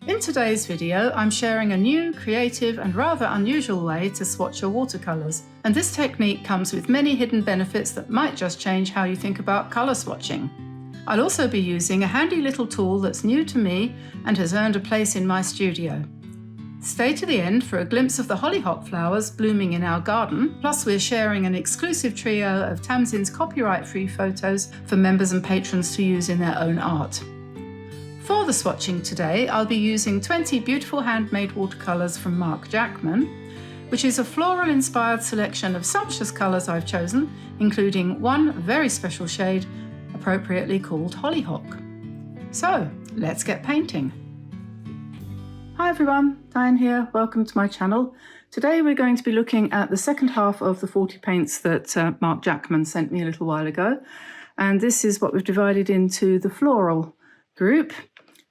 In today's video, I'm sharing a new, creative and rather unusual way to swatch your watercolours. And this technique comes with many hidden benefits that might just change how you think about colour swatching. I'll also be using a handy little tool that's new to me and has earned a place in my studio. Stay to the end for a glimpse of the hollyhock flowers blooming in our garden, plus we're sharing an exclusive trio of Tamsin's copyright-free photos for members and patrons to use in their own art. For the swatching today, I'll be using 20 beautiful handmade watercolours from Jackman, which is a floral-inspired selection of sumptuous colours I've chosen, including one very special shade, appropriately called Hollyhock. So, let's get painting. Hi everyone, Diane here, welcome to my channel. Today we're going to be looking at the second half of the 40 paints that Mark Jackman sent me a little while ago. And this is what we've divided into the floral group.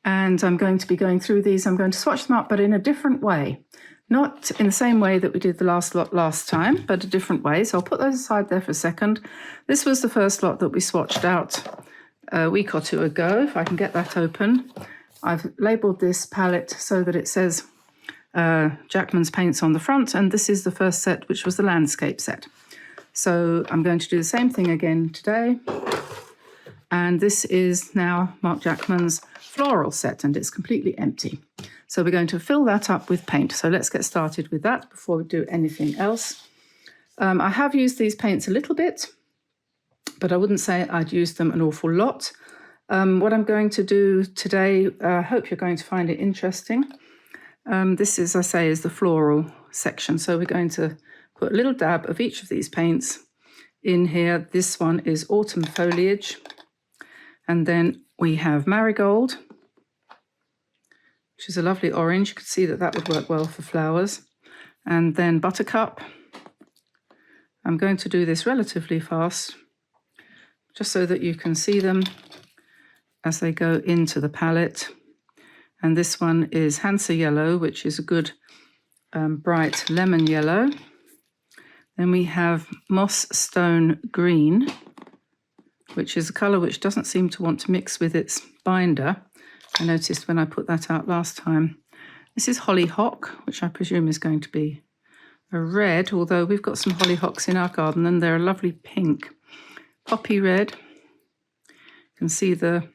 And I'm going to be going through these. I'm going to swatch them up, but in a different way. Not in the same way that we did the last lot last time, but a different way. So I'll put those aside there for a second. This was the first lot that we swatched out a week or two ago, if I can get that open. I've labelled this palette so that it says Jackman's paints on the front, and this is the first set, which was the landscape set. So I'm going to do the same thing again today. And this is now Mark Jackman's floral set, and it's completely empty. So we're going to fill that up with paint. So let's get started with that before we do anything else. I have used these paints a little bit, but I wouldn't say I'd used them an awful lot. What I'm going to do today, I hope you're going to find it interesting. This is, as I say, is the floral section. So we're going to put a little dab of each of these paints in here. This one is Autumn Foliage. And then we have Marigold, which is a lovely orange. You could see that that would work well for flowers. And then Buttercup. I'm going to do this relatively fast, just so that you can see them as they go into the palette. And this one is Hansa Yellow, which is a good bright lemon yellow. Then we have Moss Stone Green, which is a colour which doesn't seem to want to mix with its binder. I noticed when I put that out last time. This is Hollyhock, which I presume is going to be a red, although we've got some hollyhocks in our garden and they're a lovely pink. Poppy Red. You can see the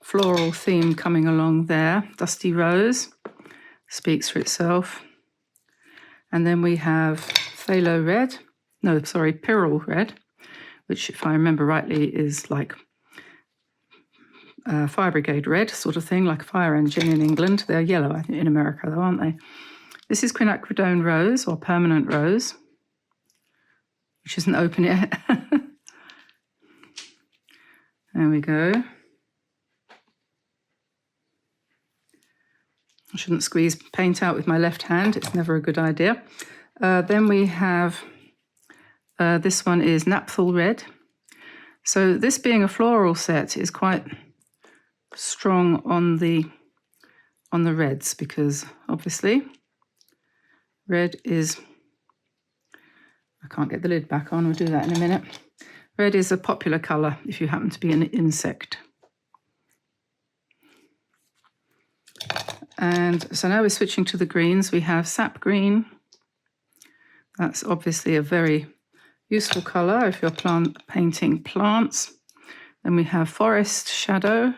floral theme coming along there. Dusty Rose speaks for itself. And then we have Pyrrole Red, which, if I remember rightly, is like fire brigade red sort of thing, like a fire engine in England. They're yellow, I think, in America, though, aren't they? This is Quinacridone Rose, or Permanent Rose, which isn't open yet. There we go. I shouldn't squeeze paint out with my left hand. It's never a good idea. Then we have... this one is Napthol Red. So this being a floral set is quite strong on the reds, because obviously red is, I can't get the lid back on, we'll do that in a minute. Red is a popular colour if you happen to be an insect. And so now we're switching to the greens. We have Sap Green. That's obviously a very useful colour if you're painting plants. Then we have Forest Shadow,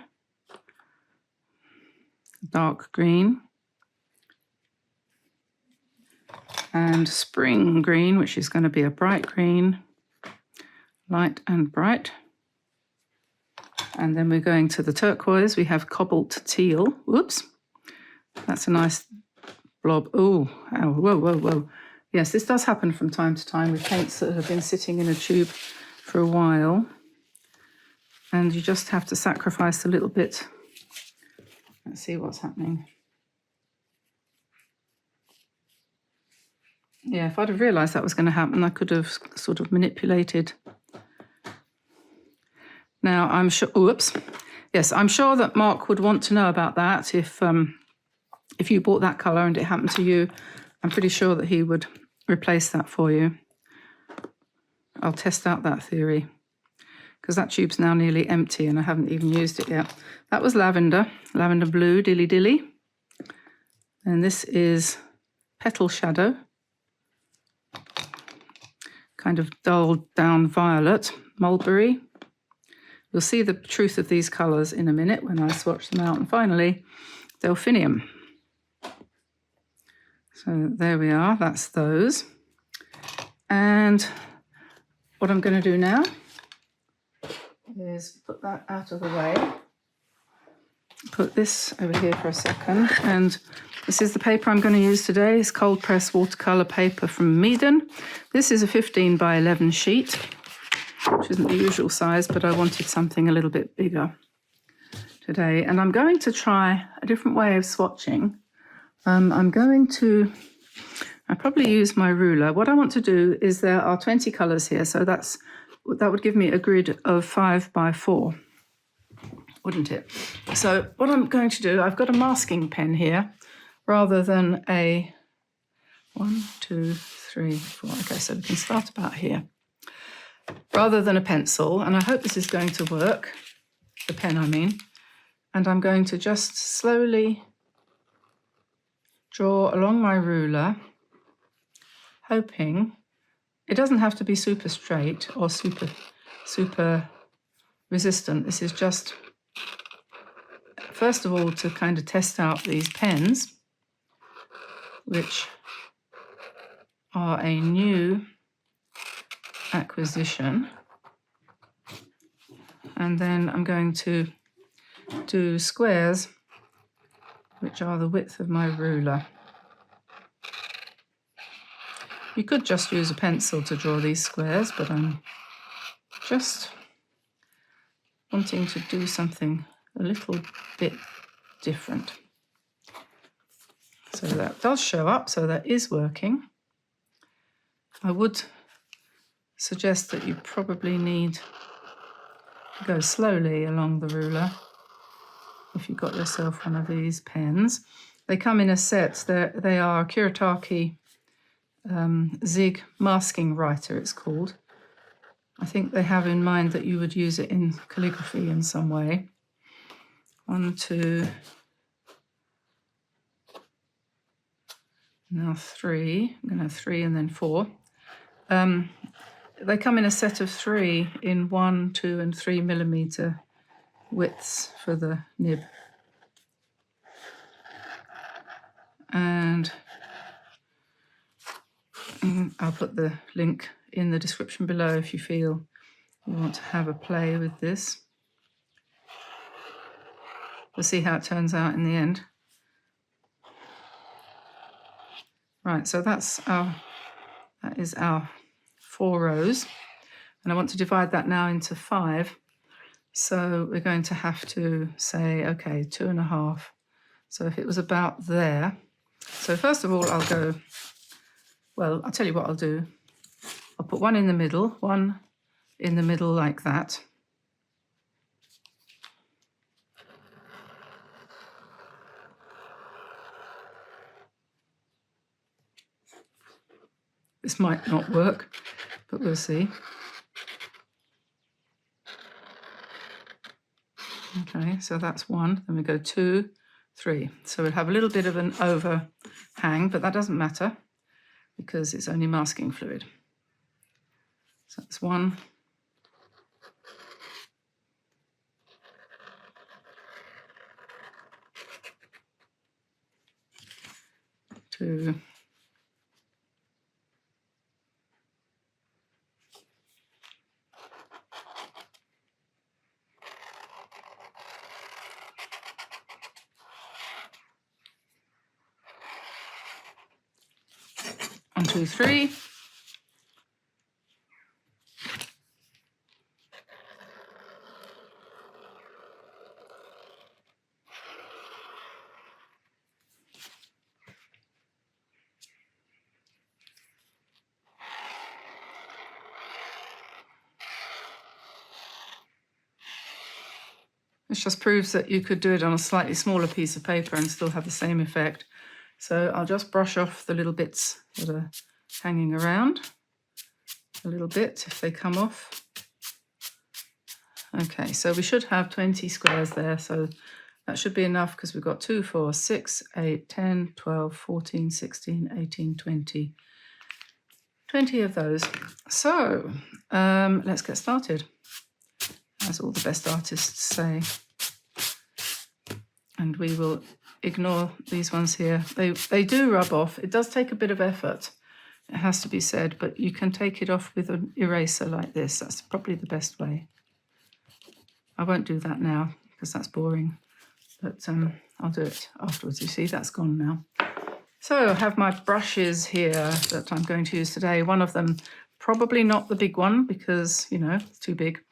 dark green. And Spring Green, which is going to be a bright green, light and bright. And then we're going to the turquoise. We have Cobalt Teal. Whoops, that's a nice blob. Oh, whoa, whoa, whoa. Yes, this does happen from time to time with paints that have been sitting in a tube for a while. And you just have to sacrifice a little bit. Let's see what's happening. Yeah, if I'd have realised that was going to happen, I could have sort of manipulated. Now, I'm sure... Oops. Yes, I'm sure that Mark would want to know about that if you bought that colour and it happened to you. I'm pretty sure that he would replace that for you. I'll test out that theory, because that tube's now nearly empty and I haven't even used it yet. That was Lavender, Lavender Blue, Dilly Dilly. And this is Petal Shadow, kind of dulled down violet, Mulberry. You'll see the truth of these colours in a minute when I swatch them out. And finally, Delphinium. So there we are, that's those. And what I'm going to do now is put that out of the way. Put this over here for a second. And this is the paper I'm going to use today. It's cold press watercolour paper from Meaden. This is a 15 by 11 sheet, which isn't the usual size, but I wanted something a little bit bigger today. And I'm going to try a different way of swatching. I probably use my ruler. What I want to do is there are 20 colours here, so that would give me a grid of 5 by 4, wouldn't it? So what I'm going to do, I've got a masking pen here rather than a 1, 2, 3, 4. Okay, so we can start about here. Rather than a pencil, and I hope this is going to work, the pen I mean, and I'm going to just slowly draw along my ruler, hoping it doesn't have to be super straight or super resistant. This is just, first of all, to kind of test out these pens, which are a new acquisition. And then I'm going to do squares, which are the width of my ruler. You could just use a pencil to draw these squares, but I'm just wanting to do something a little bit different. So that does show up, so that is working. I would suggest that you probably need to go slowly along the ruler if you've got yourself one of these pens. They come in a set. They are Kuretake Zig Masking Writer, it's called. I think they have in mind that you would use it in calligraphy in some way. 1, 2, now 3. I'm going to have 3 and then 4. They come in a set of 3 in 1, 2, and 3 millimeter widths for the nib. And I'll put the link in the description below if you feel you want to have a play with this. We'll see how it turns out in the end. Right, so that is our 4 rows. And I want to divide that now into 5. So we're going to have to say, okay, 2.5. So if it was about there. So first of all, I'll tell you what I'll do. I'll put one in the middle like that. This might not work, but we'll see. Okay, so that's 1. Then we go 2, 3. So we'll have a little bit of an overhang, but that doesn't matter because it's only masking fluid. So that's 1. 2. 1, 2, 3. This just proves that you could do it on a slightly smaller piece of paper and still have the same effect. So I'll just brush off the little bits that are hanging around a little bit if they come off. Okay, so we should have 20 squares there. So That should be enough because we've got 2, 4, 6, 8, 10, 12, 14, 16, 18, 20. 20 of those. So let's get started, as all the best artists say. And we will ignore these ones here. They do rub off. It does take a bit of effort, it has to be said, but you can take it off with an eraser like this. That's probably the best way. I won't do that now because that's boring, but I'll do it afterwards. You see, that's gone now. So I have my brushes here that I'm going to use today. One of them, probably not the big one because, you know, it's too big.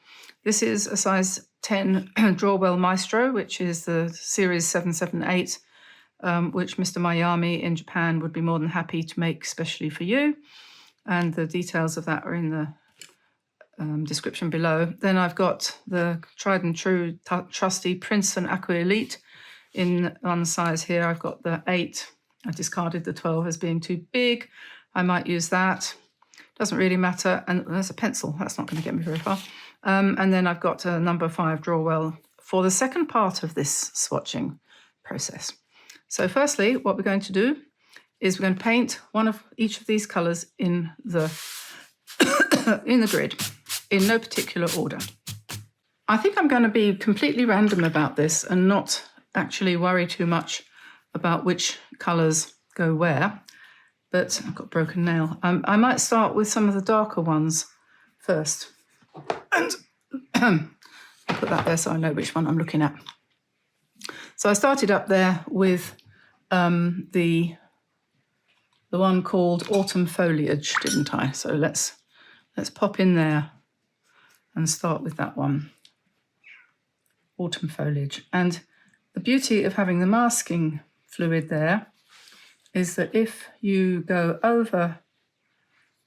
This is a size 10 Drawwell Maestro, which is the series 778, which Mr. Miami in Japan would be more than happy to make especially for you. And the details of that are in the description below. Then I've got the tried and true trusty Princeton Aqua Elite in one size here. I've got the 8. I discarded the 12 as being too big. I might use that. Doesn't really matter. And there's a pencil. That's not going to get me very far. And then I've got a number 5 Drawwell for the second part of this swatching process. So firstly, what we're going to do is we're going to paint one of each of these colours in the in the grid, in no particular order. I think I'm going to be completely random about this and not actually worry too much about which colours go where, but I've got a broken nail. I might start with some of the darker ones first, and put that there so I know which one I'm looking at. So I started up there with the one called Autumn Foliage, didn't I? So let's pop in there and start with that one, Autumn Foliage. And the beauty of having the masking fluid there is that if you go over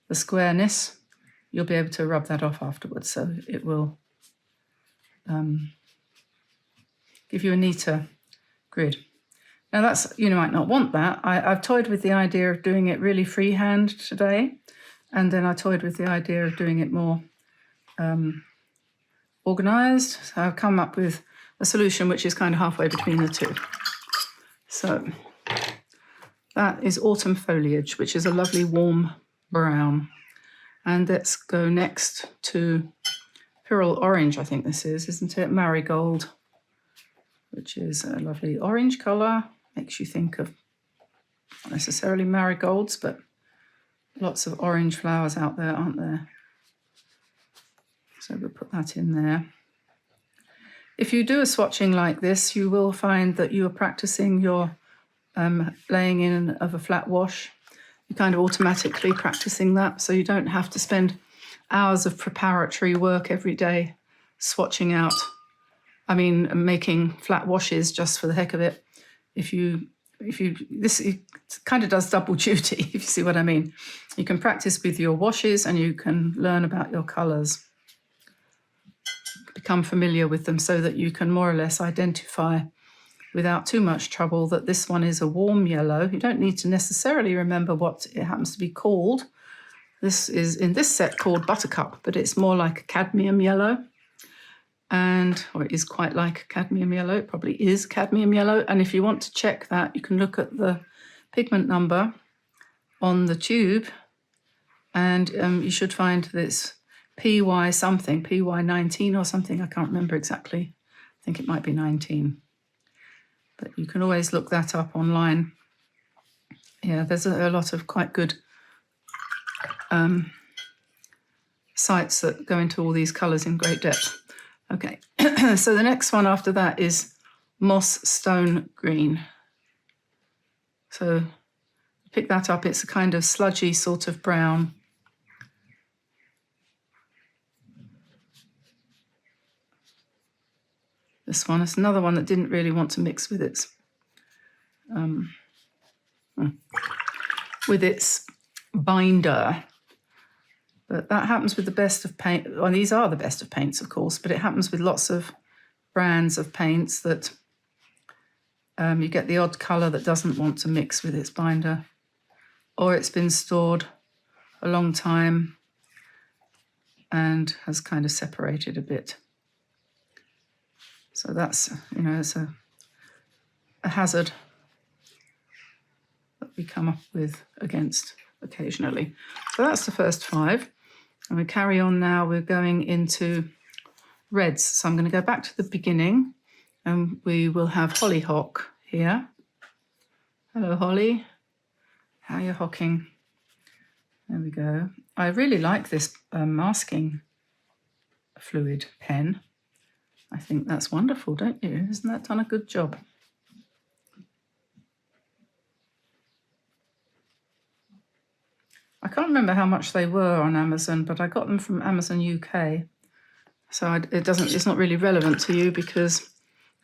the squareness, you'll be able to rub that off afterwards. So it will give you a neater grid. Now that's, you might not want that. I've toyed with the idea of doing it really freehand today. And then I toyed with the idea of doing it more organised. So I've come up with a solution which is kind of halfway between the two. So that is Autumn Foliage, which is a lovely warm brown. And let's go next to Pyrrole Orange, I think this is, isn't it? Marigold, which is a lovely orange colour. Makes you think of not necessarily marigolds, but lots of orange flowers out there, aren't there? So we'll put that in there. If you do a swatching like this, you will find that you are practicing your laying in of a flat wash. You're kind of automatically practicing that, so you don't have to spend hours of preparatory work every day swatching out. I mean, making flat washes just for the heck of it. It kind of does double duty, if you see what I mean. You can practice with your washes and you can learn about your colours, become familiar with them so that you can more or less identify without too much trouble that this one is a warm yellow. You don't need to necessarily remember what it happens to be called. This is in this set called Buttercup, but it's more like a cadmium yellow. Or it is quite like cadmium yellow. It probably is cadmium yellow. And if you want to check that, you can look at the pigment number on the tube, and you should find that it's PY something, PY 19 or something. I can't remember exactly. I think it might be 19. But you can always look that up online. Yeah, there's a lot of quite good sites that go into all these colours in great depth. Okay, so the next one after that is Moss Stone Green. So pick that up. It's a kind of sludgy sort of brown. This one is another one that didn't really want to mix with its binder. But that happens with the best of paint. Well, these are the best of paints, of course, but it happens with lots of brands of paints that you get the odd colour that doesn't want to mix with its binder, or it's been stored a long time and has kind of separated a bit. So that's, it's a a hazard that we come up with against occasionally. So that's the first 5. And we carry on now. We're going into reds. So I'm going to go back to the beginning, and we will have Hollyhock here. Hello, Holly. How are you hocking? There we go. I really like this masking fluid pen. I think that's wonderful, don't you? Isn't that done a good job? I can't remember how much they were on Amazon, but I got them from Amazon UK. So it's not really relevant to you because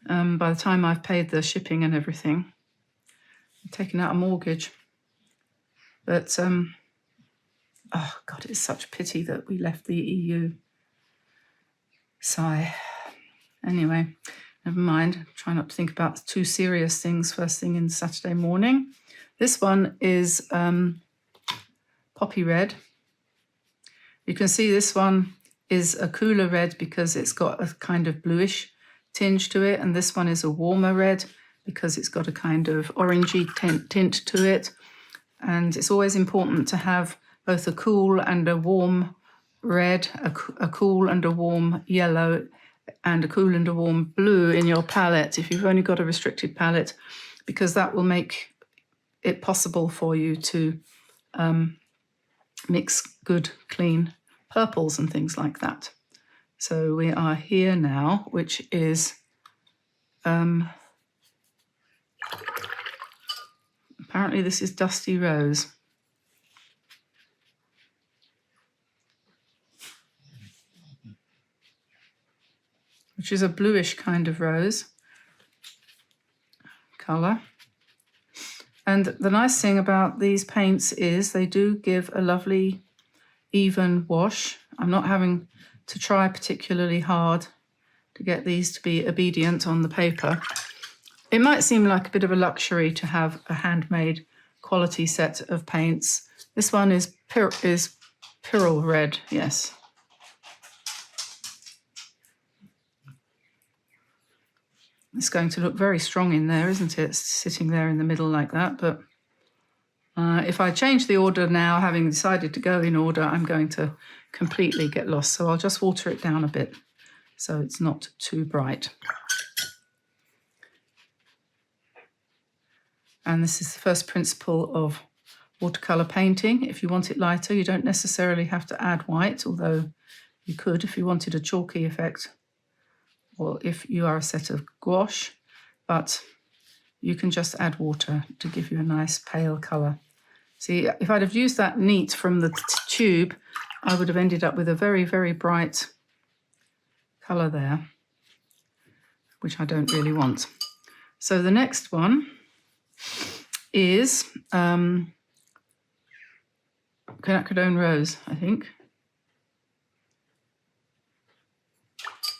by the time I've paid the shipping and everything, I've taken out a mortgage. But, oh God, it's such a pity that we left the EU. Sigh. Anyway, never mind. Try not to think about too serious things first thing in Saturday morning. This one is Poppy Red. You can see this one is a cooler red because it's got a kind of bluish tinge to it, and this one is a warmer red because it's got a kind of orangey tint to it. And it's always important to have both a cool and a warm red, a cool and a warm yellow, and a cool and a warm blue in your palette if you've only got a restricted palette, because that will make it possible for you to mix good, clean purples and things like that. So we are here now, which is apparently this is Dusty Rose. Which is a bluish kind of rose colour. And the nice thing about these paints is they do give a lovely even wash. I'm not having to try particularly hard to get these to be obedient on the paper. It might seem like a bit of a luxury to have a handmade quality set of paints. This one is Pyrrole Red, yes. It's going to look very strong in there, isn't it? It's sitting there in the middle like that. But if I change the order now, having decided to go in order, I'm going to completely get lost. So I'll just water it down a bit so it's not too bright. And this is the first principle of watercolour painting. If you want it lighter, you don't necessarily have to add white, although you could if you wanted a chalky effect, or if you are a set of gouache, but you can just add water to give you a nice pale colour. See, if I'd have used that neat from the tube, I would have ended up with a very, very bright colour there, which I don't really want. So the next one is Quinacridone Rose, I think.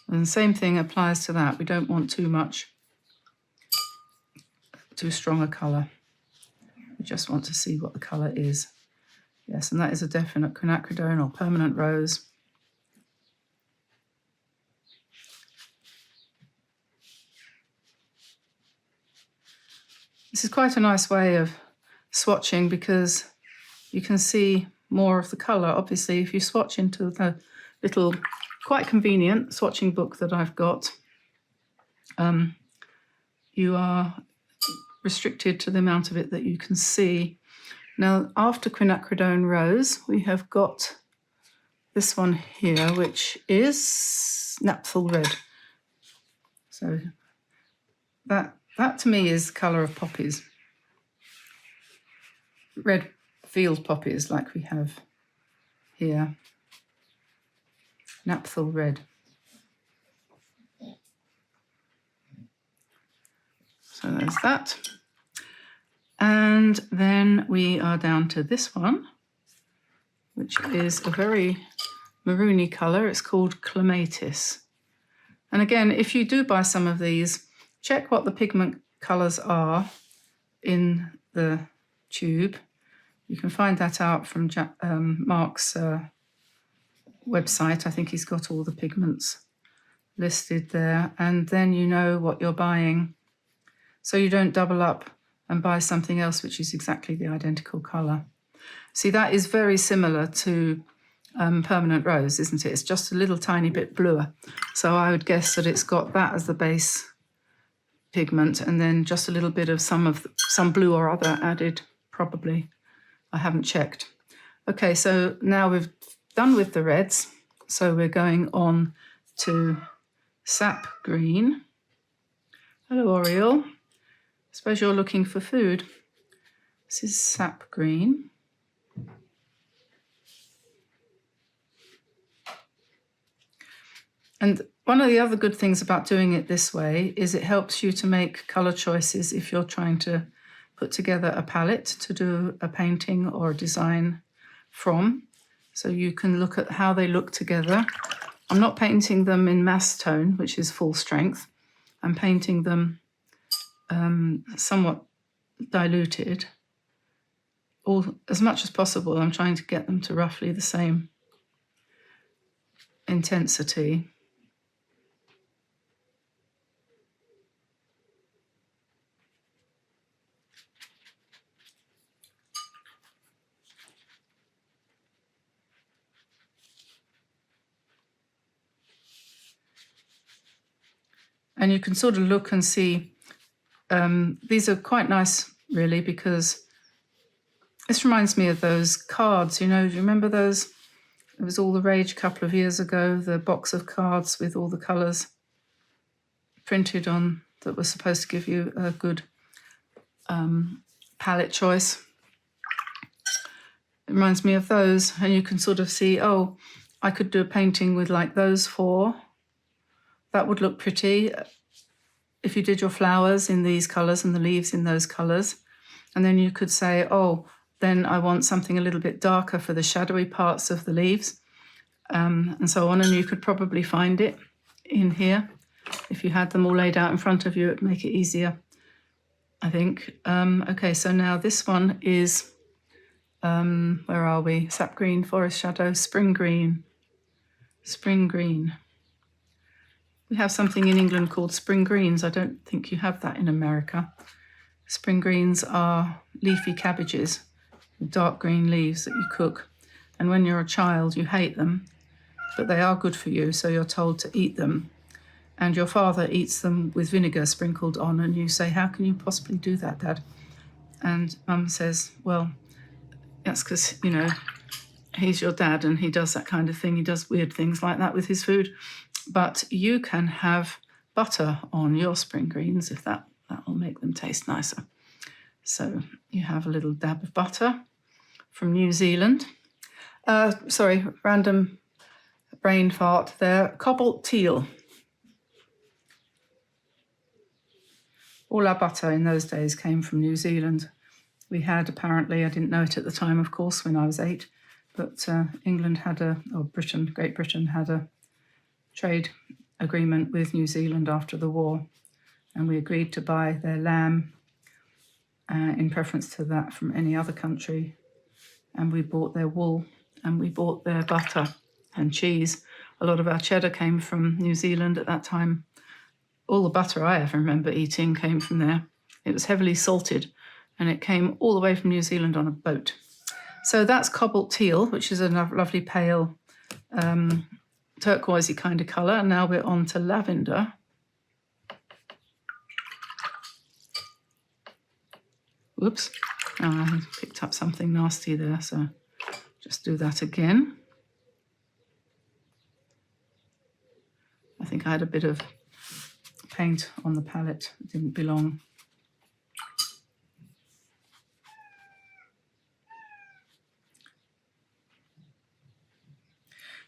And the same thing applies to that. We don't want too strong a colour. We just want to see what the colour is. Yes, and that is a definite quinacridone or permanent rose. This is quite a nice way of swatching because you can see more of the colour. Obviously, if you swatch into the little, quite convenient swatching book that I've got, you are restricted to the amount of it that you can see. Now, after Quinacridone Rose, we have got this one here, which is Napthol Red. So that to me is the colour of poppies. Red field poppies like we have here. Napthol Red. So there's that. And then we are down to this one, which is a very maroony colour. It's called Clematis. And again, if you do buy some of these, check what the pigment colours are in the tube. You can find that out from Mark's website. I think he's got all the pigments listed there. And then you know what you're buying. so you don't double up and buy something else which is exactly the identical colour. See, that is very similar to permanent rose, isn't it? It's just a little tiny bit bluer. So I would guess that it's got that as the base pigment and then just a little bit of some blue or other added, probably. I haven't checked. Okay, so now we've done with the reds. So we're going on to Sap Green. Hello, Oriole. I suppose you're looking for food. This is Sap Green. And one of the other good things about doing it this way is it helps you to make colour choices if you're trying to put together a palette to do a painting or a design from. So you can look at how they look together. I'm not painting them in mass tone, which is full strength. I'm painting them somewhat diluted. As much as possible, I'm trying to get them to roughly the same intensity. And you can sort of look and see, these are quite nice, really, because this reminds me of those cards, you know, do you remember those? It was all the rage a couple of years ago, the box of cards with all the colours printed on that was supposed to give you a good palette choice. It reminds me of those, and you can sort of see, oh, I could do a painting with like those four. That would look pretty if you did your flowers in these colours and the leaves in those colours. And then you could say, oh, then I want something a little bit darker for the shadowy parts of the leaves, and so on. And you could probably find it in here. If you had them all laid out in front of you, it'd make it easier, I think. Okay, so now this one is, where are we? Sap Green, Forest Shadow, Spring Green. Spring Green. We have something in England called spring greens. I don't think you have that in America. Spring greens are leafy cabbages with dark green leaves that you cook. And when you're a child, you hate them, but they are good for you, so you're told to eat them. And your father eats them with vinegar sprinkled on, and you say, how can you possibly do that, Dad? And Mum says, well, that's because, you know, he's your dad and he does that kind of thing. He does weird things like that with his food. But you can have butter on your spring greens if that will make them taste nicer. So you have a little dab of butter from New Zealand. Sorry, random brain fart there. Cobalt Teal. All our butter in those days came from New Zealand. We had, apparently, I didn't know it at the time, of course, when I was 8, but England had Great Britain had a trade agreement with New Zealand after the war, and we agreed to buy their lamb in preference to that from any other country, and we bought their wool and we bought their butter and cheese. A lot of our cheddar came from New Zealand at that time. All the butter I ever remember eating came from there. It was heavily salted and it came all the way from New Zealand on a boat. So that's Cobalt Teal, which is a lovely pale turquoisey kind of colour. And now we're on to Lavender. Whoops, I picked up something nasty there, so just do that again. I think I had a bit of paint on the palette. It didn't belong.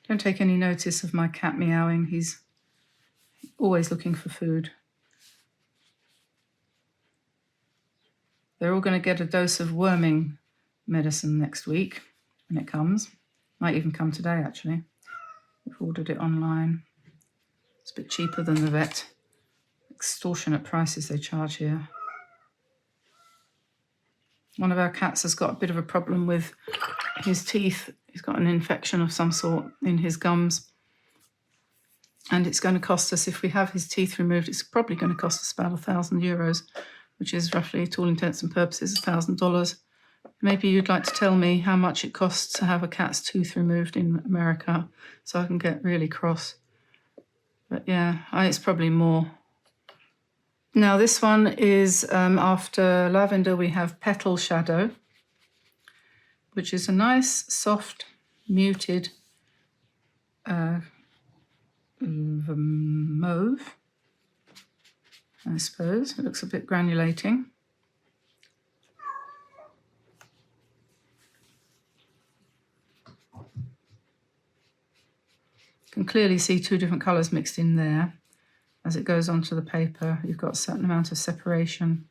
Don't take any notice of my cat meowing. He's always looking for food. They're all going to get a dose of worming medicine next week when it comes. Might even come today, actually. We've ordered it online. It's a bit cheaper than the vet. Extortionate prices they charge here. One of our cats has got a bit of a problem with his teeth. He's got an infection of some sort in his gums. And it's going to cost us, if we have his teeth removed, it's probably going to cost us about €1,000 which is roughly, to all intents and purposes, $1,000. Maybe you'd like to tell me how much it costs to have a cat's tooth removed in America, so I can get really cross. But yeah, it's probably more. Now this one is, after Lavender, we have Petal Shadow, which is a nice, soft, muted mauve, I suppose. It looks a bit granulating. You can clearly see two different colours mixed in there. As it goes onto the paper, you've got a certain amount of separation.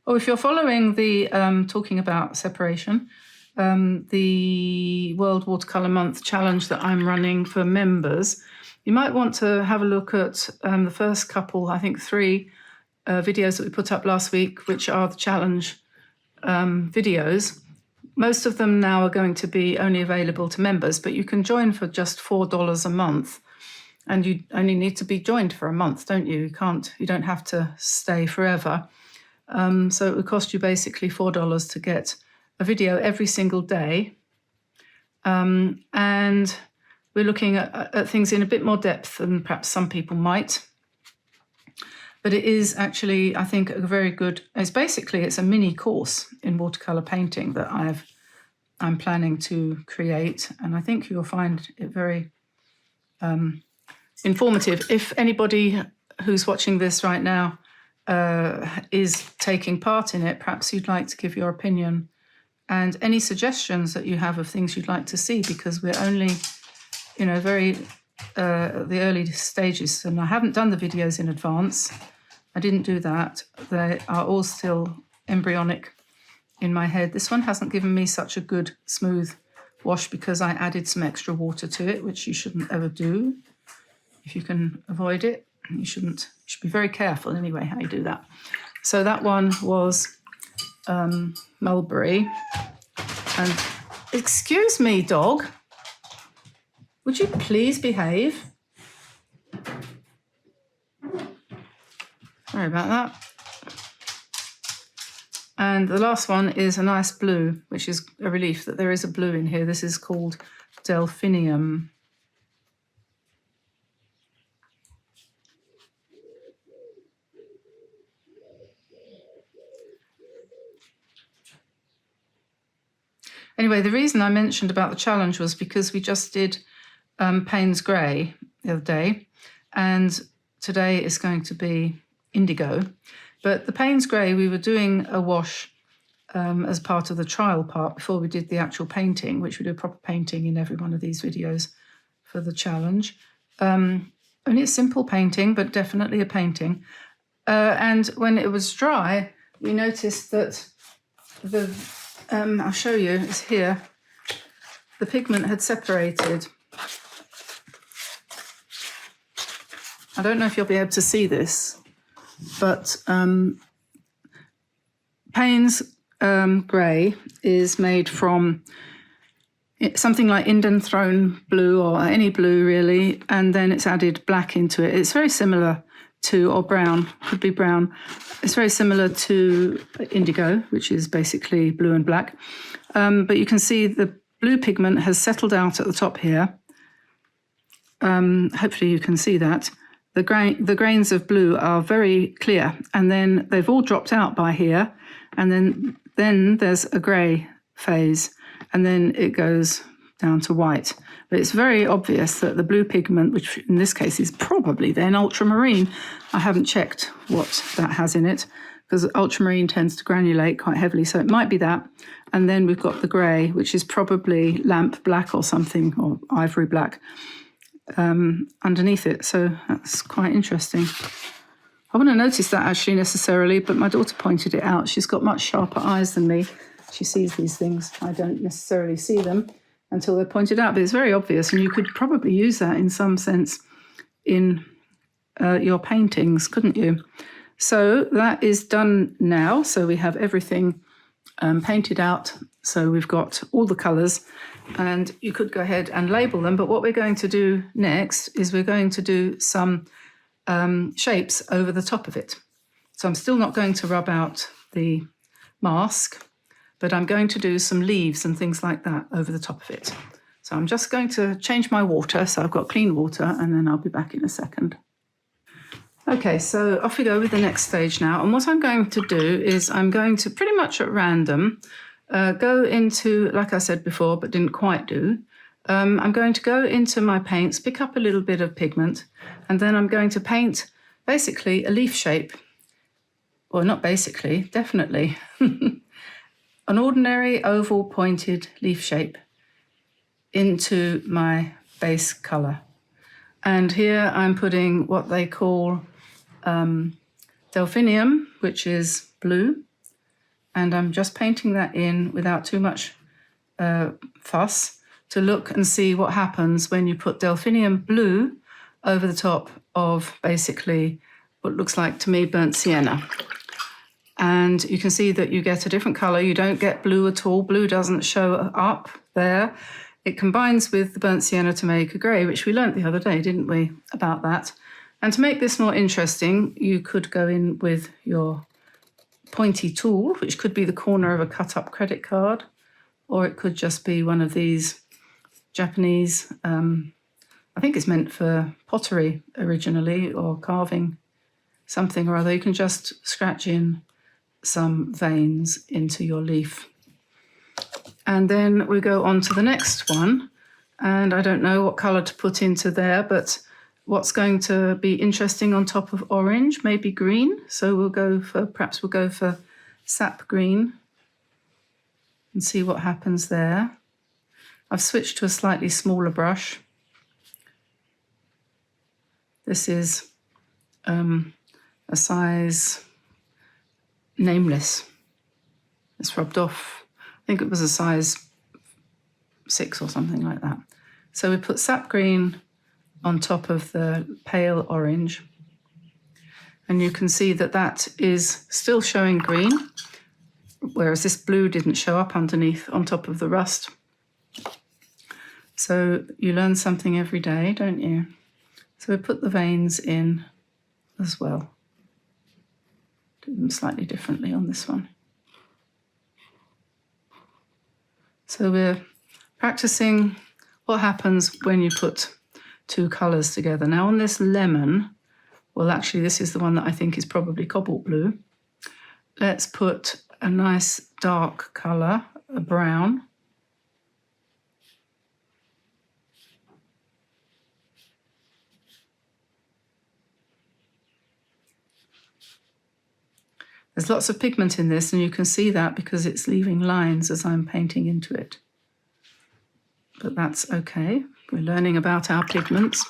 Oh, if you're following the, talking about separation, the World Watercolour Month challenge that I'm running for members, you might want to have a look at the first couple, I think 3 videos that we put up last week, which are the challenge videos. Most of them now are going to be only available to members, but you can join for just $4 a month. And you only need to be joined for a month, don't you? You don't have to stay forever. So it would cost you basically $4 to get a video every single day. And we're looking at things in a bit more depth than perhaps some people might. But it is actually, I think, a very good, it's a mini course in watercolour painting that I'm planning to create. And I think you'll find it very informative. If anybody who's watching this right now is taking part in it, perhaps you'd like to give your opinion and any suggestions that you have of things you'd like to see, because we're only, very the early stages, and I haven't done the videos in advance. I didn't do that. They are all still embryonic in my head. This one hasn't given me such a good smooth wash because I added some extra water to it, which you shouldn't ever do. If you can avoid it, you should be very careful anyway how you do that. So that one was Mulberry. And excuse me, dog, would you please behave? Sorry about that. And the last one is a nice blue, which is a relief that there is a blue in here. This is called Delphinium. Anyway, the reason I mentioned about the challenge was because we just did Payne's Grey the other day, and today is going to be Indigo. But the Payne's Grey, we were doing a wash as part of the trial part before we did the actual painting, which we do proper painting in every one of these videos for the challenge. Only a simple painting, but definitely a painting. And when it was dry, we noticed that I'll show you, it's here. The pigment had separated. I don't know if you'll be able to see this, but Payne's Grey is made from something like Indian Throne blue or any blue really, and then it's added black into it. It's very similar to, or brown, could be brown. It's very similar to indigo, which is basically blue and black. But you can see the blue pigment has settled out at the top here. Hopefully you can see that. The grains of blue are very clear, and then they've all dropped out by here. And then there's a grey phase, and then it goes down to white. But it's very obvious that the blue pigment, which in this case is probably then ultramarine, I haven't checked what that has in it, because ultramarine tends to granulate quite heavily, so it might be that. And then we've got the grey, which is probably lamp black or something, or ivory black, underneath it. So that's quite interesting. I wouldn't have noticed that actually necessarily, but my daughter pointed it out. She's got much sharper eyes than me. She sees these things. I don't necessarily see them until they're pointed out, but it's very obvious, and you could probably use that in some sense in your paintings, couldn't you? So that is done now. So we have everything painted out. So we've got all the colours, and you could go ahead and label them. But what we're going to do next is we're going to do some shapes over the top of it. So I'm still not going to rub out the mask, but I'm going to do some leaves and things like that over the top of it. So I'm just going to change my water, so I've got clean water, and then I'll be back in a second. Okay, so off we go with the next stage now. And what I'm going to do is I'm going to pretty much at random go into, like I said before, but didn't quite do, I'm going to go into my paints, pick up a little bit of pigment, and then I'm going to paint basically a leaf shape. Well, not basically, definitely. An ordinary oval pointed leaf shape into my base colour. And here I'm putting what they call Delphinium, which is blue, and I'm just painting that in without too much fuss to look and see what happens when you put Delphinium blue over the top of basically what looks like to me burnt sienna. And you can see that you get a different colour. You don't get blue at all. Blue doesn't show up there. It combines with the burnt sienna to make a grey, which we learnt the other day, didn't we, about that? And to make this more interesting, you could go in with your pointy tool, which could be the corner of a cut-up credit card, or it could just be one of these Japanese, I think it's meant for pottery originally, or carving something or other. You can just scratch in some veins into your leaf. And then we go on to the next one, and I don't know what colour to put into there, but what's going to be interesting on top of orange, maybe green. So perhaps we'll go for Sap Green and see what happens there. I've switched to a slightly smaller brush. This is a size nameless. It's rubbed off. I think it was a size 6 or something like that. So we put Sap Green on top of the pale orange, and you can see that that is still showing green, whereas this blue didn't show up underneath on top of the rust. So you learn something every day, don't you? So we put the veins in as well. Do them slightly differently on this one. So we're practicing what happens when you put two colours together. Now on this lemon, well actually this is the one that I think is probably cobalt blue. Let's put a nice dark colour, a brown. There's lots of pigment in this, and you can see that because it's leaving lines as I'm painting into it. But that's okay. We're learning about our pigments.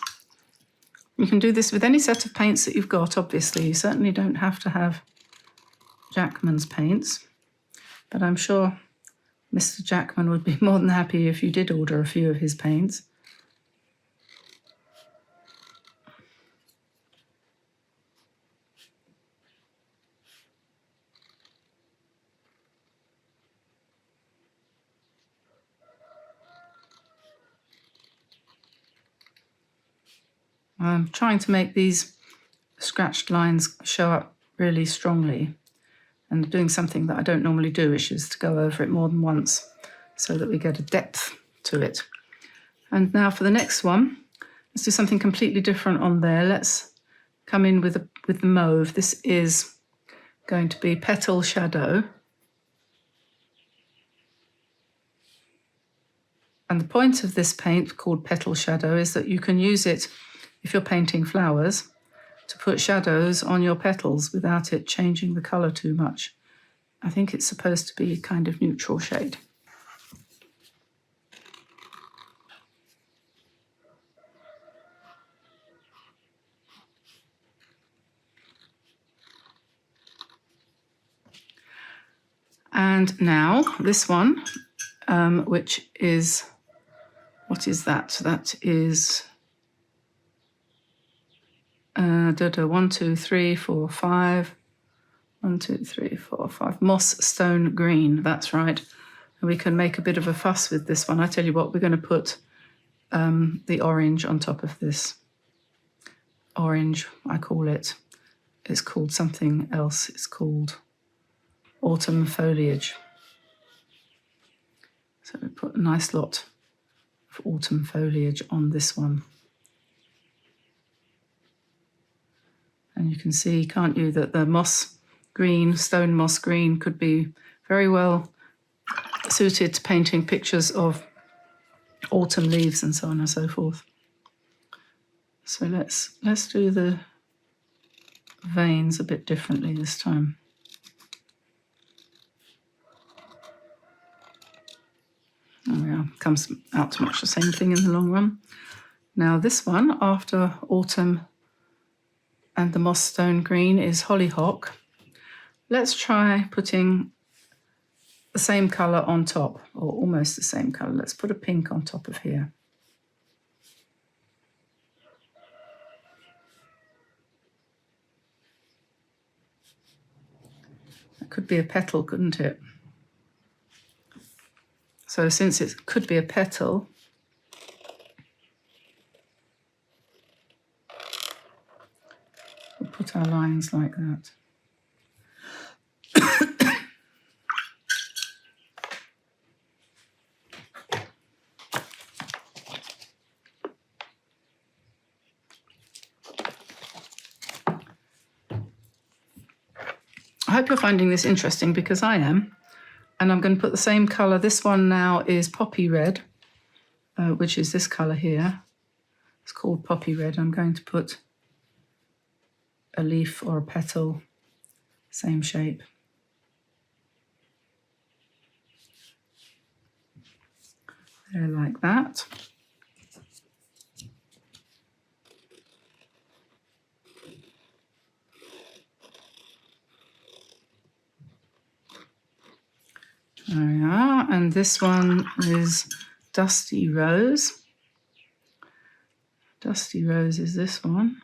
You can do this with any set of paints that you've got, obviously. You certainly don't have to have Jackman's paints, but I'm sure Mr. Jackman would be more than happy if you did order a few of his paints. I'm trying to make these scratched lines show up really strongly, and doing something that I don't normally do, which is to go over it more than once so that we get a depth to it. And now for the next one, let's do something completely different on there. Let's come in with the mauve. This is going to be Petal Shadow. And the point of this paint, called Petal Shadow, is that you can use it if you're painting flowers, to put shadows on your petals without it changing the colour too much. I think it's supposed to be a kind of neutral shade. And now this one, which is, what is that? That is 1, 2, 3, 4, 5. 1, 2, 3, 4, 5. Moss Stone Green, that's right. And we can make a bit of a fuss with this one. I tell you what, we're going to put the orange on top of this. Orange, I call it. it's called something else. It's called Autumn Foliage. So we put a nice lot of autumn foliage on this one. And you can see, can't you, that the moss green, stone moss green, could be very well suited to painting pictures of autumn leaves and so on and so forth. So let's do the veins a bit differently this time. Oh yeah, comes out to much the same thing in the long run. Now this one, after autumn and the moss stone green, is Hollyhock. Let's try putting the same colour on top, or almost the same colour. Let's put a pink on top of here. That could be a petal, couldn't it? So since it could be a petal, we'll put our lines like that. I hope you're finding this interesting, because I am. And I'm going to put the same colour. This one now is Poppy Red, which is this colour here. It's called Poppy Red. I'm going to put a leaf or a petal, same shape. There, like that. There we are, and this one is Dusty Rose. Dusty Rose is this one.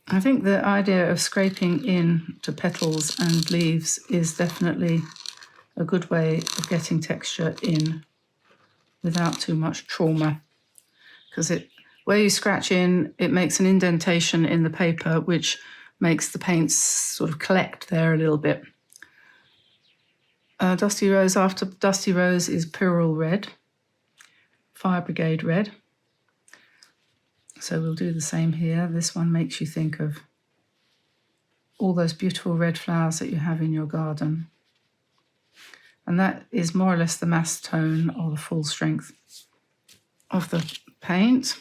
I think the idea of scraping in to petals and leaves is definitely a good way of getting texture in without too much trauma, because where you scratch in, it makes an indentation in the paper which makes the paints sort of collect there a little bit. Dusty Rose, after Dusty Rose, is Pyrrole Red, Fire Brigade Red. So we'll do the same here. This one makes you think of all those beautiful red flowers that you have in your garden. And that is more or less the mass tone or the full strength of the paint.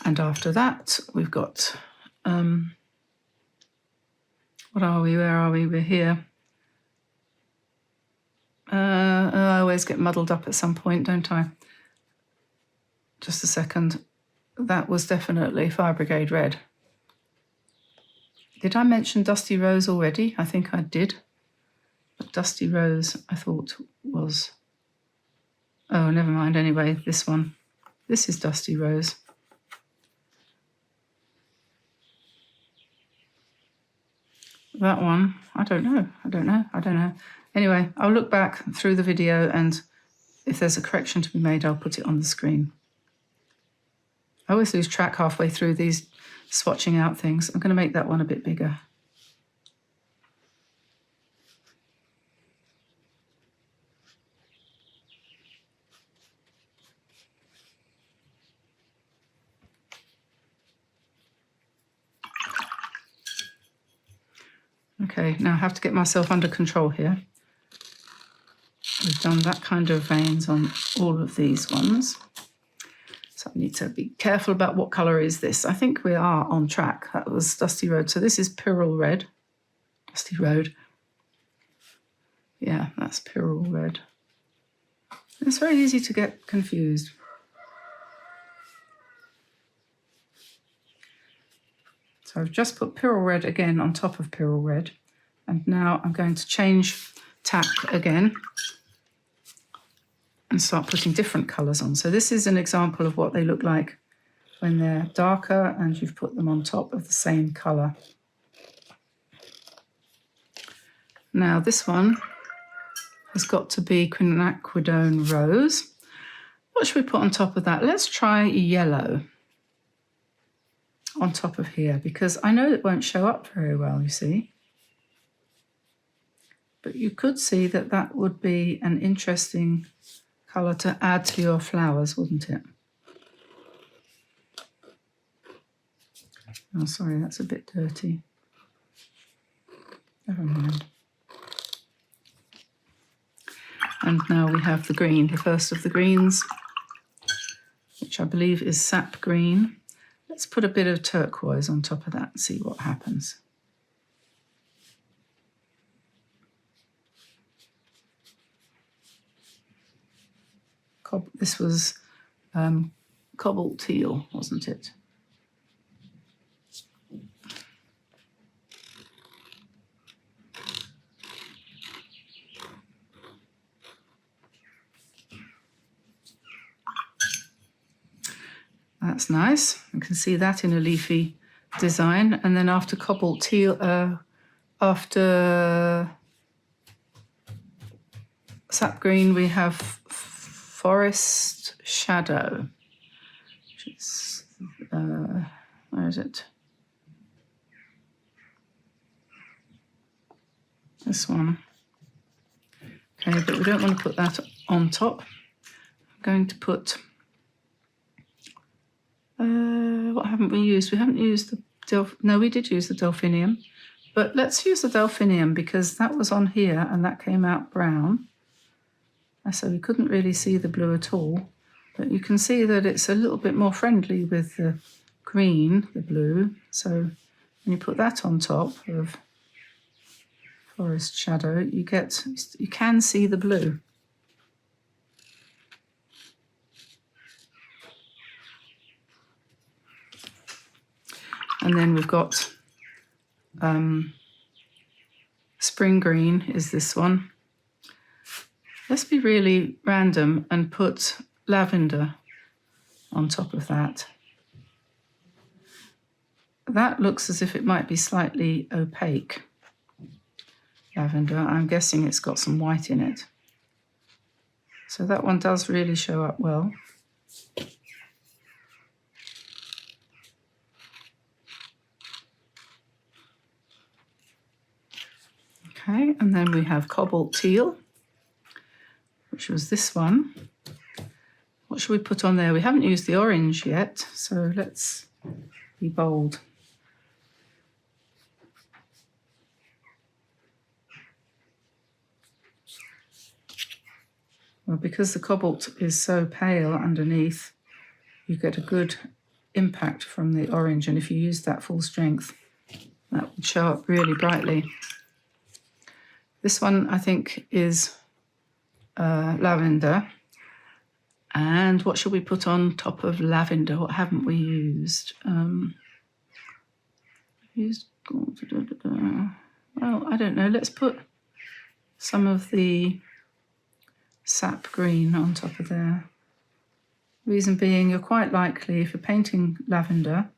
And after that, we've got, what are we? Where are we? We're here. I always get muddled up at some point, don't I? Just a second. That was definitely Fire Brigade Red. Did I mention Dusty Rose already? I think I did. But Dusty Rose, I thought, was... Oh, never mind. Anyway, this one. This is Dusty Rose. That one, I don't know. Anyway, I'll look back through the video, and if there's a correction to be made, I'll put it on the screen. I always lose track halfway through these swatching out things. I'm going to make that one a bit bigger. Okay, now I have to get myself under control here. We've done that kind of veins on all of these ones. So I need to be careful about what colour is this. I think we are on track. That was Dusty Road. So this is Pyrrole Red. Dusty Road. Yeah, that's Pyrrole Red. It's very easy to get confused. So I've just put Pyrrole Red again on top of Pyrrole Red. And now I'm going to change tack again and start putting different colours on. So this is an example of what they look like when they're darker and you've put them on top of the same colour. Now this one has got to be Quinacridone Rose. What should we put on top of that? Let's try yellow on top of here, because I know it won't show up very well, you see. But you could see that that would be an interesting colour to add to your flowers, wouldn't it? Oh, sorry, that's a bit dirty. Never mind. And now we have the green, the first of the greens, which I believe is Sap Green. Let's put a bit of turquoise on top of that and see what happens. This was Cobalt Teal, wasn't it? That's nice. You can see that in a leafy design. And then after Cobalt Teal, after Sap Green, we have Forest Shadow, which is, where is it? This one. Okay, but we don't want to put that on top. I'm going to put, what haven't we used? We haven't used the, no, we did use the Delphinium, but let's use the Delphinium because that was on here and that came out brown. So we couldn't really see the blue at all, but you can see that it's a little bit more friendly with the green, the blue. So when you put that on top of Forest Shadow, you can see the blue. And then we've got Spring Green is this one. Let's be really random and put Lavender on top of that. That looks as if it might be slightly opaque. Lavender, I'm guessing it's got some white in it. So that one does really show up well. Okay, and then we have Cobalt Teal, which was this one. What should we put on there? We haven't used the orange yet, so let's be bold. Well, because the cobalt is so pale underneath, you get a good impact from the orange, and if you use that full strength, that would show up really brightly. This one, I think, is Lavender. And what should we put on top of Lavender? What haven't we used? Well, I don't know. Let's put some of the Sap Green on top of there. Reason being, you're quite likely, if you're painting lavender,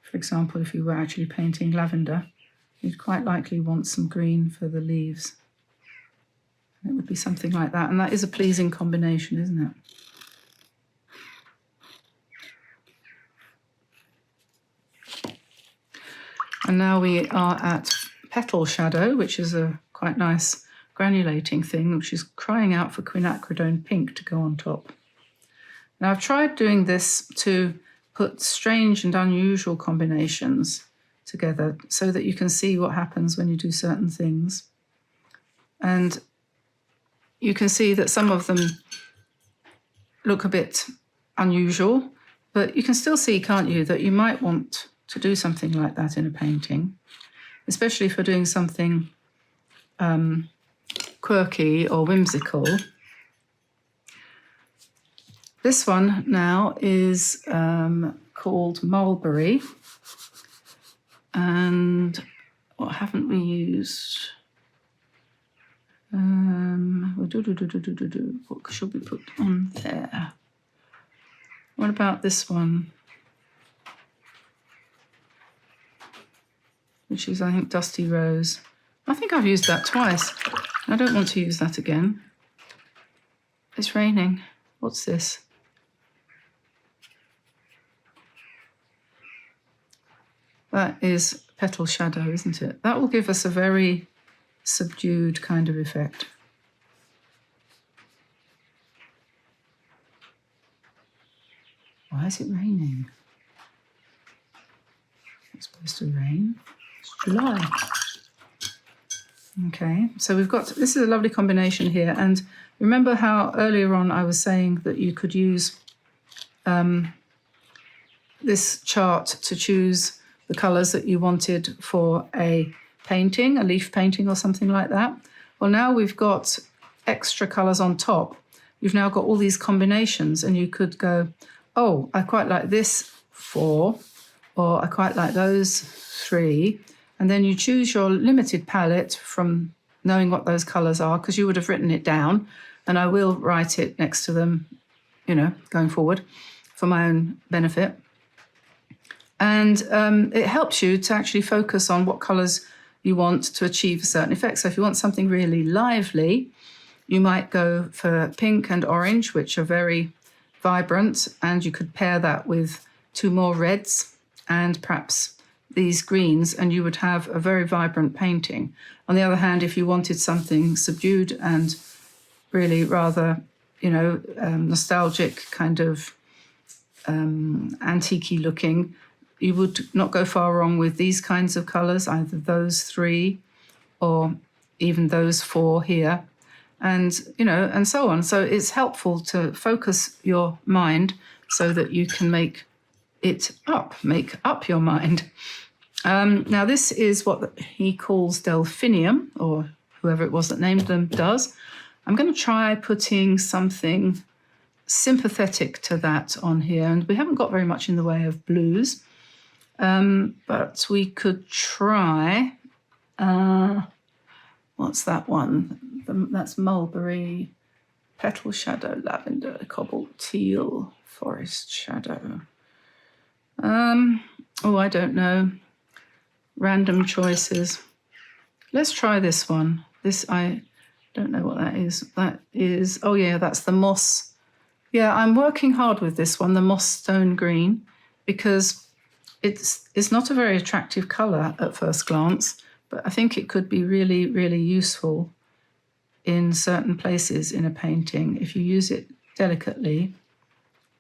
for example, if you were actually painting lavender, you'd quite likely want some green for the leaves. It would be something like that, and that is a pleasing combination, isn't it? And now we are at Petal Shadow, which is a quite nice granulating thing, which is crying out for Quinacridone Pink to go on top. Now I've tried doing this to put strange and unusual combinations together so that you can see what happens when you do certain things. And you can see that some of them look a bit unusual, but you can still see, can't you, that you might want to do something like that in a painting, especially if you're doing something quirky or whimsical. This one now is called Mulberry, And what haven't we used? What should we put on there? What about this one? Which is, I think, Dusty Rose. I think I've used that twice. I don't want to use that again. It's raining. What's this? That is Petal Shadow, isn't it? That will give us a very subdued kind of effect. Why is it raining? It's supposed to rain. It's July. Okay, so we've got, this is a lovely combination here. And remember how earlier on I was saying that you could use this chart to choose the colours that you wanted for a painting, a leaf painting or something like that. Well, now we've got extra colours on top. You've now got all these combinations, and you could go, oh, I quite like this 4, or I quite like those 3. And then you choose your limited palette from knowing what those colours are, because you would have written it down, and I will write it next to them, you know, going forward for my own benefit. And it helps you to actually focus on what colours you want to achieve a certain effect. So if you want something really lively, you might go for pink and orange, which are very vibrant, and you could pair that with 2 more reds and perhaps these greens, and you would have a very vibrant painting. On the other hand, if you wanted something subdued and really rather, you know, nostalgic, kind of antique-y looking, you would not go far wrong with these kinds of colours, either those 3 or even those 4 here, and, you know, and so on. So it's helpful to focus your mind so that you can make up your mind. Now, this is what he calls Delphinium, or whoever it was that named them does. I'm going to try putting something sympathetic to that on here, and we haven't got very much in the way of blues. But we could try, what's that one? That's Mulberry, Petal Shadow, Lavender, Cobalt Teal, Forest Shadow. Oh, I don't know. Random choices. Let's try this one. This, I don't know what that is. That is, oh yeah, that's the moss. Yeah, I'm working hard with this one, the moss stone green, because it's not a very attractive colour at first glance, but I think it could be really, really useful in certain places in a painting. If you use it delicately,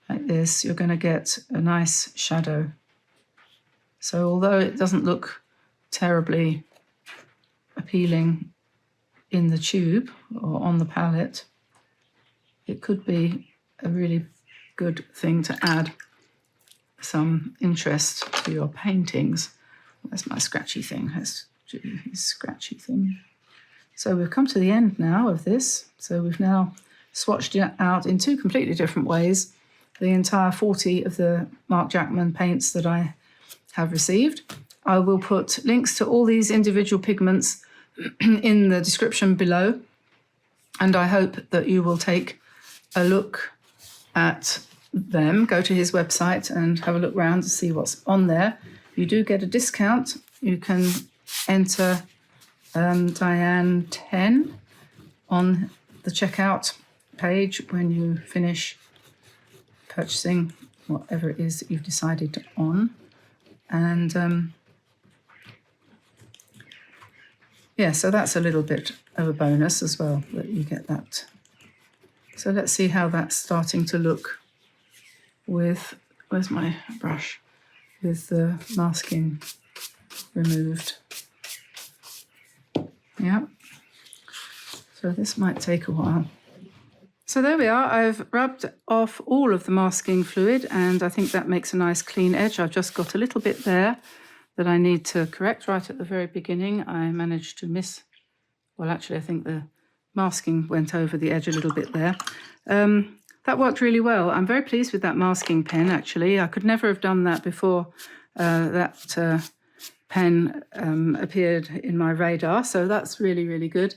like this, you're going to get a nice shadow. So although it doesn't look terribly appealing in the tube or on the palette, it could be a really good thing to add some interest to your paintings. Where's my scratchy thing? Let's do his scratchy thing. So we've come to the end now of this. So we've now swatched it out in 2 completely different ways, the entire 40 of the Mark Jackman paints that I have received. I will put links to all these individual pigments in the description below, and I hope that you will take a look at them. Go to his website and have a look around to see what's on there. You do get a discount. You can enter Diane 10 on the checkout page when you finish purchasing whatever it is that you've decided on. And yeah, so that's a little bit of a bonus as well, that you get that. So let's see how that's starting to look with, where's my brush, with the masking removed. Yeah, so this might take a while. So there we are. I've rubbed off all of the masking fluid, and I think that makes a nice clean edge. I've just got a little bit there that I need to correct right at the very beginning. I managed to miss, well, actually, I think the masking went over the edge a little bit there. That worked really well. I'm very pleased with that masking pen, actually. I could never have done that before that pen appeared in my radar. So that's really, really good.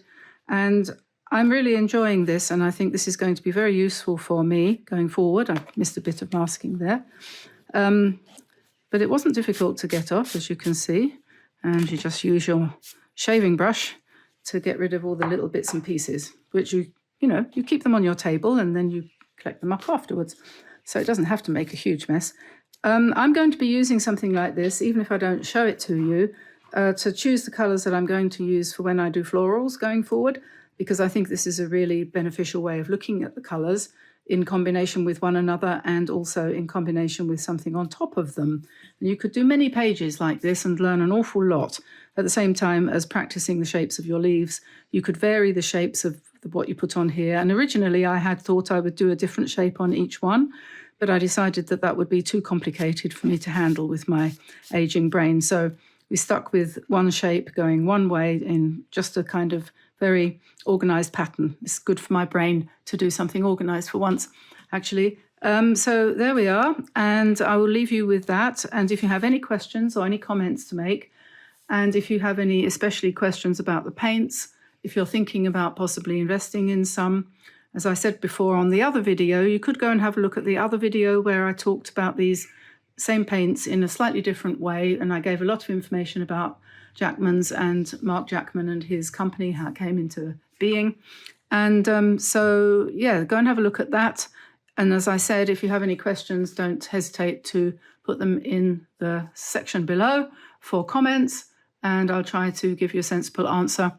And I'm really enjoying this, and I think this is going to be very useful for me going forward. I missed a bit of masking there. But it wasn't difficult to get off, as you can see. And you just use your shaving brush to get rid of all the little bits and pieces, which you keep them on your table and then you collect them up afterwards. So it doesn't have to make a huge mess. I'm going to be using something like this, even if I don't show it to you, to choose the colours that I'm going to use for when I do florals going forward, because I think this is a really beneficial way of looking at the colours in combination with one another and also in combination with something on top of them. And you could do many pages like this and learn an awful lot at the same time as practicing the shapes of your leaves. You could vary the shapes of what you put on here. And originally I had thought I would do a different shape on each one, but I decided that that would be too complicated for me to handle with my aging brain. So we stuck with one shape going one way in just a kind of very organized pattern. It's good for my brain to do something organized for once, actually. So there we are, and I will leave you with that. And if you have any questions or any comments to make, and if you have any especially questions about the paints, if you're thinking about possibly investing in some, as I said before on the other video, you could go and have a look at the other video where I talked about these same paints in a slightly different way, and I gave a lot of information about Jackman's and Mark Jackman and his company, how it came into being. And so, yeah, go and have a look at that. And as I said, if you have any questions, don't hesitate to put them in the section below for comments, and I'll try to give you a sensible answer.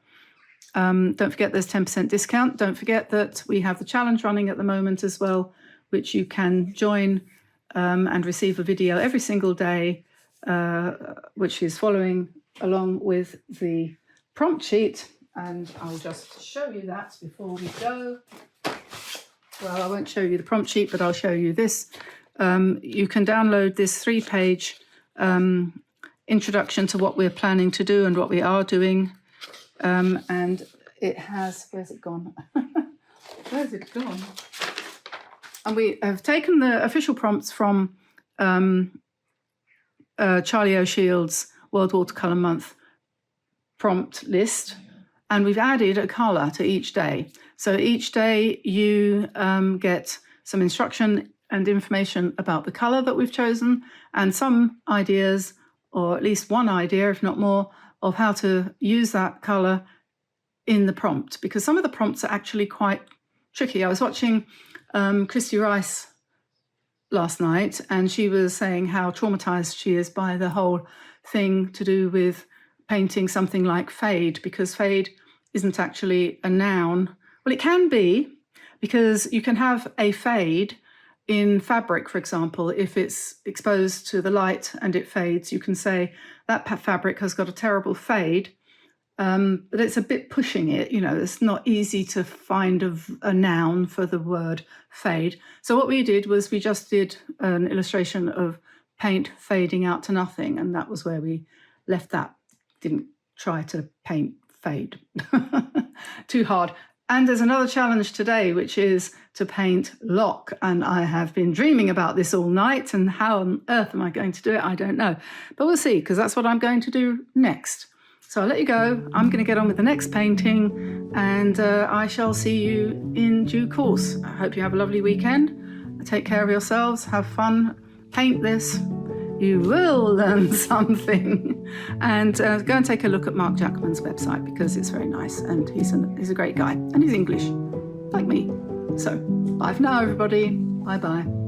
Don't forget there's 10% discount. Don't forget that we have the challenge running at the moment as well, which you can join and receive a video every single day, which is following along with the prompt sheet. And I'll just show you that before we go. Well, I won't show you the prompt sheet, but I'll show you this. You can download this 3-page introduction to what we're planning to do and what we are doing. And it has, where's it gone? Where's it gone? And we have taken the official prompts from Charlie O'Shield's World Watercolor Month prompt list, and we've added a colour to each day. So each day you get some instruction and information about the colour that we've chosen and some ideas, or at least one idea, if not more, of how to use that colour in the prompt, because some of the prompts are actually quite tricky. I was watching Christy Rice last night, and she was saying how traumatized she is by the whole thing to do with painting something like fade, because fade isn't actually a noun. Well, it can be, because you can have a fade in fabric, for example. If it's exposed to the light and it fades, you can say that fabric has got a terrible fade. But it's a bit pushing it, it's not easy to find a noun for the word fade. So what we did was we just did an illustration of paint fading out to nothing, and that was where we left that. Didn't try to paint fade too hard. And there's another challenge today, which is to paint lock. And I have been dreaming about this all night, and how on earth am I going to do it? I don't know. But we'll see, because that's what I'm going to do next. So I'll let you go. I'm going to get on with the next painting, and I shall see you in due course. I hope you have a lovely weekend. Take care of yourselves. Have fun. Paint this. You will learn something. And go and take a look at Mark Jackman's website, because it's very nice, and he's a great guy, and he's English, like me. So bye for now, everybody. Bye-bye.